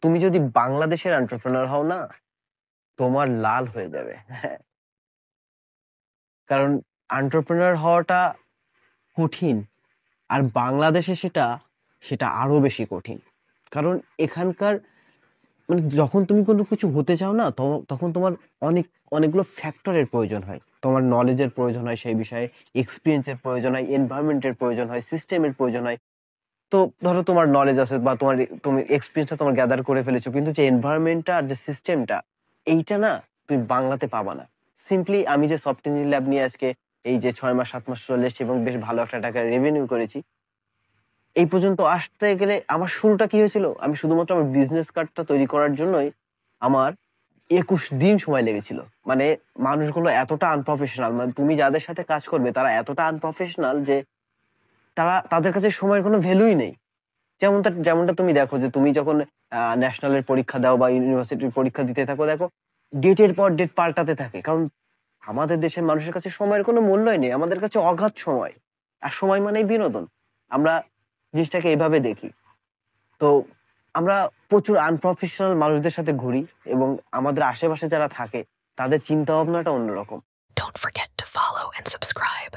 তুমি যদি বাংলাদেশের এন্টারপ্রেনার হও না, তোমার লাল হয়ে যাবে। হ্যাঁ, কারণ এন্টারপ্রেনার হওয়াটা কঠিন। আর বাংলাদেশে সেটা আরো বেশি কঠিন। কারণ এখানকার মানে যখন তুমি কোনো কিছু হতে চাও না, তখন তোমার অনেক অনেকগুলো ফ্যাক্টরের প্রয়োজন হয়। তোমার নলেজের প্রয়োজন হয় সেই বিষয়ে, এক্সপেরিয়েন্সের প্রয়োজন হয়, এনভায়রনমেন্টের প্রয়োজন হয়, সিস্টেমের প্রয়োজন হয়। তো ধরো তোমার নলেজ আছে বা তুমি এক্সপেরিয়েন্সটা তোমার গ্যাদার করে ফেলেছো, কিন্তু যে এনভায়রনমেন্টটা আর যে সিস্টেমটা, এইটা না তুমি বাংলাতে পাবা না। সিম্পলি আমি যে সফট ইঞ্জিন ল্যাব নিয়ে আজকে এই যে 6 মাস 7 মাস চলে এসেছি এবং বেশ ভালো একটা টাকা রেভিনিউ করেছি, এই পর্যন্ত আসতে গেলে আমার শুরুটা কি হয়েছিল, আমি শুধুমাত্র আমার বিজনেস কার্ডটা তৈরি করার জন্যই আমার 21 দিন সময় লেগেছিল। মানে মানুষগুলো এতটা আনপ্রফেশনাল, মানে তুমি যাদের সাথে কাজ করবে তারা এতটা আনপ্রফেশনাল যে তাদের কাছে সময়ের কোনো ভ্যালুই নেই। যেমনটা তুমি দেখো যে তুমি যখন ন্যাশনালের পরীক্ষা দাও বা ইউনিভার্সিটির পরীক্ষা দিতে থাকো, দেখো ডেটের পর ডেট পাল্টাতে থাকে। কারণ আমাদের দেশের মানুষের কাছে সময়ের কোনো মূল্যই নেই, আমাদের কাছে অগাধ সময়। আর সময় মানেই বিনোদন। আমরা জিনিসটাকে এইভাবে দেখি। তো আমরা প্রচুর আনপ্রফেশনাল মানুষদের সাথে ঘুরি এবং আমাদের আশেপাশে যারা থাকে তাদের চিন্তা ভাবনাটা অন্যরকম। Don't forget to follow and subscribe.